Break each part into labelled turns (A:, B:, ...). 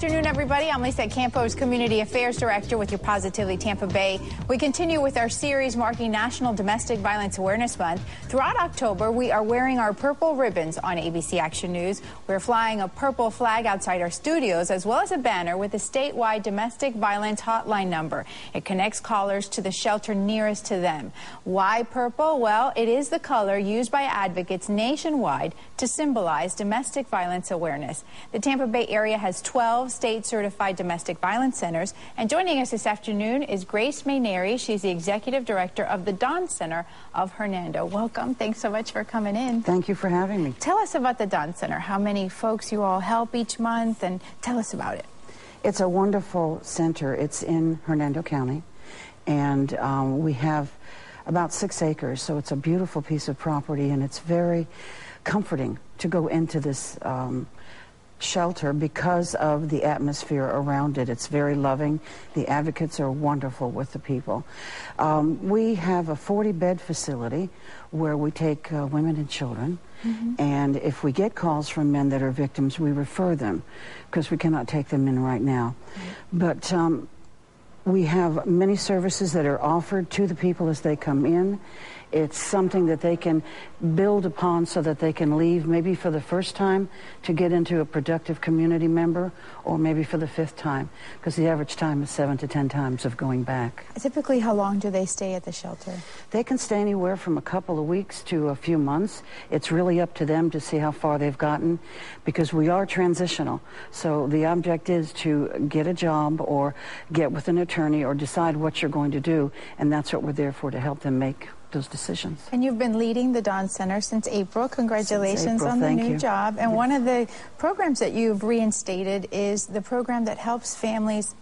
A: afternoon, everybody. I'm Lisa Campos, Community Affairs Director with your Positively Tampa Bay. We continue with our series marking National Domestic Violence Awareness Month. Throughout October, we are wearing our purple ribbons on ABC Action News. We're flying a purple flag outside our studios, as well as a banner with a statewide domestic violence hotline number. It connects callers to the shelter nearest to them. Why purple? Well, it is the color used by advocates nationwide to symbolize domestic violence awareness. The Tampa Bay area has 12 state-certified domestic violence centers. And joining us this afternoon is Grace Mayneri. She's the Executive Director of the Dawn Center of Hernando. Welcome. Thanks so much for coming in.
B: Thank you for having me.
A: Tell us about the Dawn Center, how many folks you all help each month, and tell us about it.
B: It's a wonderful center. It's in Hernando County, and we have about 6 acres, so it's a beautiful piece of property, and it's very comforting to go into this shelter because of the atmosphere around it. It's very loving. The advocates are wonderful with the people. We have a 40-bed facility where we take women and children. And if we get calls from men that are victims, we refer them because we cannot take them in right now. But we have many services that are offered to the people as they come in. It's something that they can build upon so that they can leave maybe for the first time to get into a productive community member, or maybe for the 5th time, because the average time is 7 to 10 times of going back.
A: Typically, how long do they stay at the shelter?
B: They can stay anywhere from a couple of weeks to a few months. It's really up to them to see how far they've gotten, because we are transitional. So the object is to get a job or get with an attorney or decide what you're going to do, and that's what we're there for, to help them make those decisions.
A: And you've been leading the Dawn Center since April. Congratulations on the new job. And one of the programs that you've reinstated is the program that helps families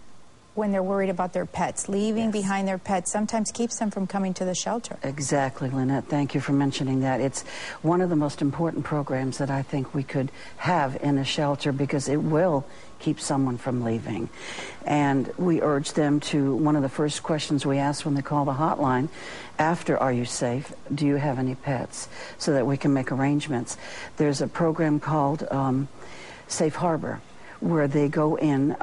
A: when they're worried about their pets. Leaving behind their pets sometimes keeps them from coming to the shelter.
B: Exactly, Lynette. Thank you for mentioning that. It's one of the most important programs that I think we could have in a shelter, because it will keep someone from leaving. And we urge them to, one of the first questions we ask when they call the hotline after, "Are you safe? Do you have any pets?" so that we can make arrangements. There's a program called Safe Harbor, where they go in,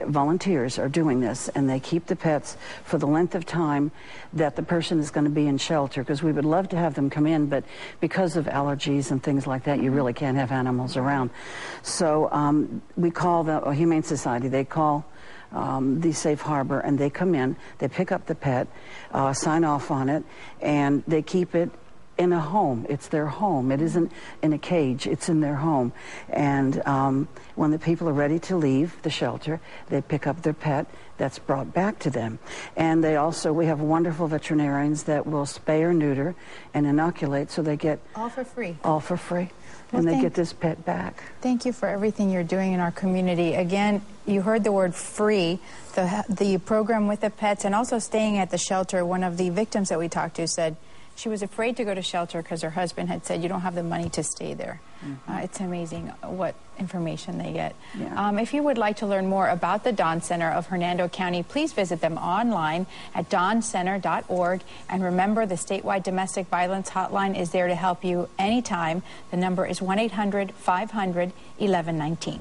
B: volunteers are doing this, and they keep the pets for the length of time that the person is going to be in shelter, because we would love to have them come in, but because of allergies and things like that, you really can't have animals around. So we call the Humane Society, they call the Safe Harbor, and they come in, they pick up the pet, sign off on it, and they keep it in a home. It's their home. It isn't in a cage. It's in their home. And when the people are ready to leave the shelter, they pick up their pet that's brought back to them. And they also, we have wonderful veterinarians that will spay or neuter and inoculate, so they get
A: all for free.
B: All for free.
A: Well,
B: and they get this pet back.
A: Thank you for everything you're doing in our community. Again, you heard the word free, the program with the pets, and also staying at the shelter. One of the victims that we talked to said she was afraid to go to shelter because her husband had said, "You don't have the money to stay there." It's amazing what information they get. If you would like to learn more about the Dawn Center of Hernando County, please visit them online at dawncenter.org. And remember, the statewide domestic violence hotline is there to help you anytime. The number is 1-800-500-1119.